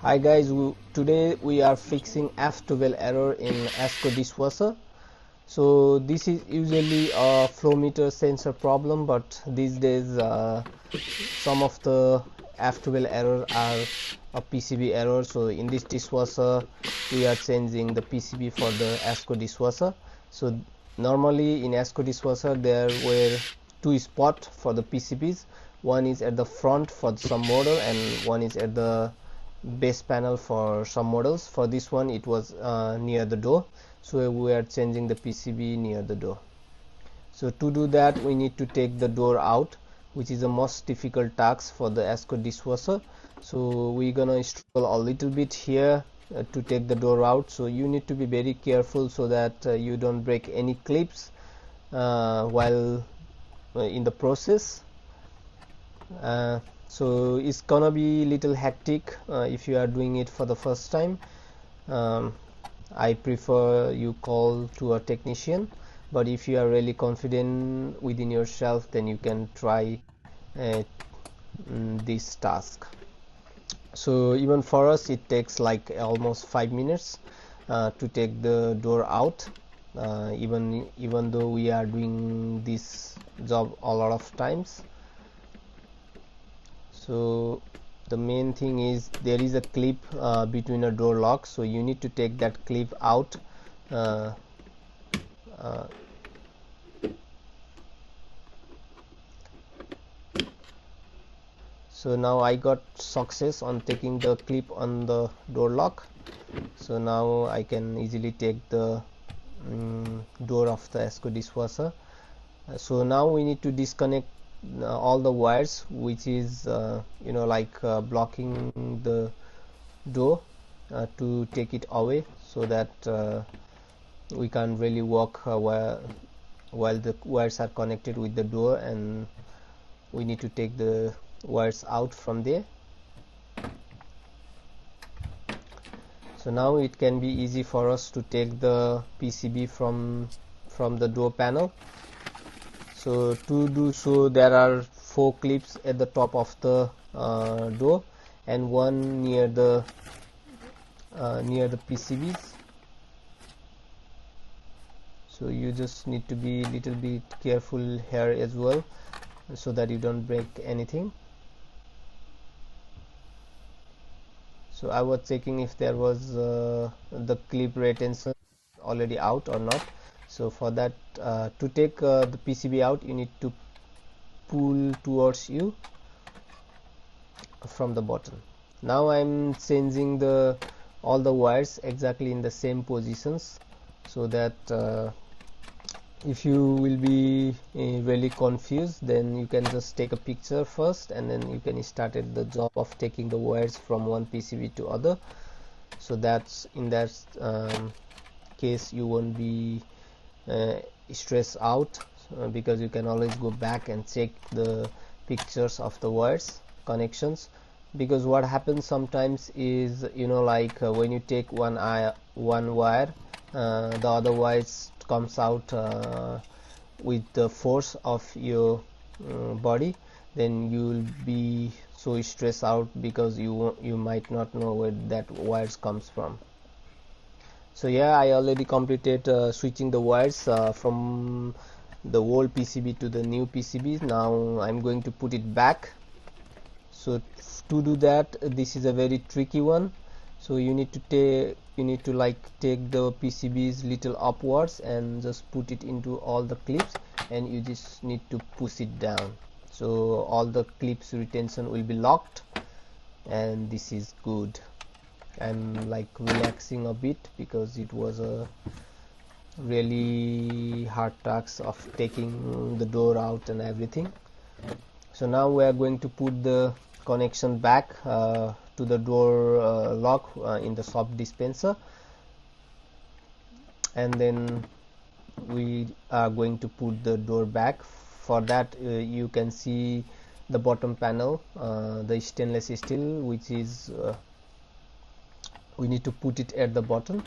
Hi guys, today we are fixing F12 error in Asko dishwasher. So this is usually a flowmeter sensor problem, but these days some of the F12 error are a PCB error. So in this dishwasher we are changing the PCB for the Asko dishwasher. So normally in Asko dishwasher there were two spots for the PCBs. One is at the front for some model and one is at the base panel for some models. For this one it was near the door, so we are changing the PCB near the door. So to do that we need to take the door out, which is the most difficult task for the Asko dishwasher. So we're gonna struggle a little bit here to take the door out. So you need to be very careful so that you don't break any clips while in the process. So it's gonna be little hectic if you are doing it for the first time. I prefer you call to a technician, but if you are really confident within yourself, then you can try this task. So even for us it takes like almost 5 minutes to take the door out, even though we are doing this job a lot of times. So the main thing is there is a clip between a door lock, so you need to take that clip out. So now I got success on taking the clip on the door lock, so now I can easily take the door of the Asko dishwasher. So now we need to disconnect all the wires which is blocking the door to take it away, so that we can't really walk while the wires are connected with the door, and we need to take the wires out from there. So now it can be easy for us to take the PCB from the door panel. So to do so, there are 4 clips at the top of the door and one near the PCBs. So you just need to be a little bit careful here as well, so that you don't break anything. So I was checking if there was the clip retention already out or not. So for that, to take the PCB out, you need to pull towards you from the bottom. Now I'm changing all the wires exactly in the same positions, so that if you will be really confused, then you can just take a picture first and then you can start at the job of taking the wires from one PCB to other. So that's in that case you won't be stressed out, because you can always go back and check the pictures of the wires connections. Because what happens sometimes is, when you take one wire, the other wires comes out with the force of your body, then you will be so stressed out because you might not know where that wires comes from. So yeah, I already completed switching the wires from the old PCB to the new PCB. Now I'm going to put it back. So to do that, this is a very tricky one. So you need to take the PCBs little upwards and just put it into all the clips, and you just need to push it down. So all the clips retention will be locked, and this is good. I'm like relaxing a bit because it was a really hard task of taking the door out and everything. So now we are going to put the connection back to the door lock in the soft dispenser, and then we are going to put the door back. For that, you can see the bottom panel, the stainless steel, which is we need to put it at the bottom.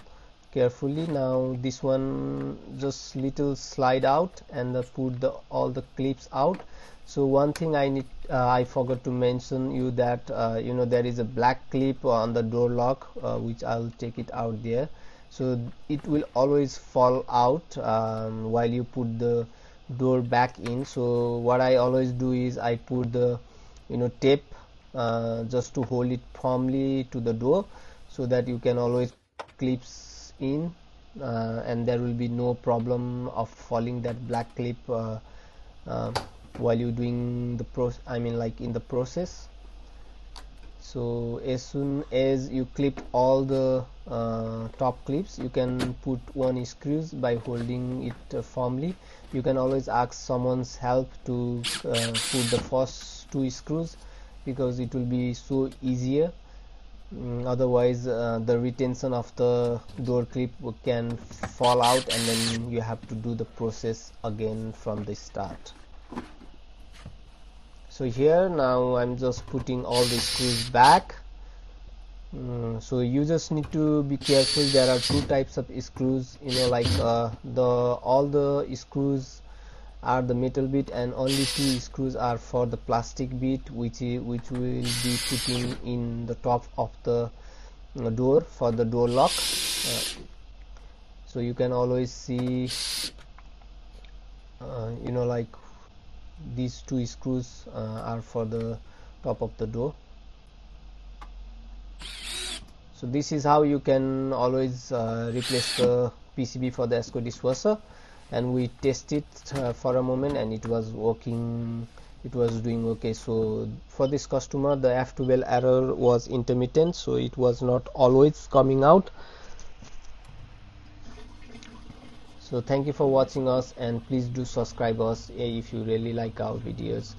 carefully. Now this one just little slide out and put all the clips out. So one thing I forgot to mention you that there is a black clip on the door lock, which I'll take it out there. So it will always fall out while you put the door back in. So what I always do is I put the tape just to hold it firmly to the door, so that you can always clips in and there will be no problem of falling that black clip while you're doing the in the process. So as soon as you clip all the top clips, you can put one screws by holding it firmly. You can always ask someone's help to put the first 2 screws, because it will be so easier. Otherwise the retention of the door clip can fall out, and then you have to do the process again from the start. So here now I'm just putting all the screws back. So you just need to be careful. There are 2 types of screws, all the screws are the metal bit, and only 2 screws are for the plastic bit, which will be putting in the top of the door for the door lock. So you can always see these 2 screws are for the top of the door. So this is how you can always replace the PCB for the Asko dishwasher. And we tested for a moment, and it was working, it was doing okay. So for this customer, the F12 error was intermittent, so it was not always coming out. So thank you for watching us, and please do subscribe us if you really like our videos.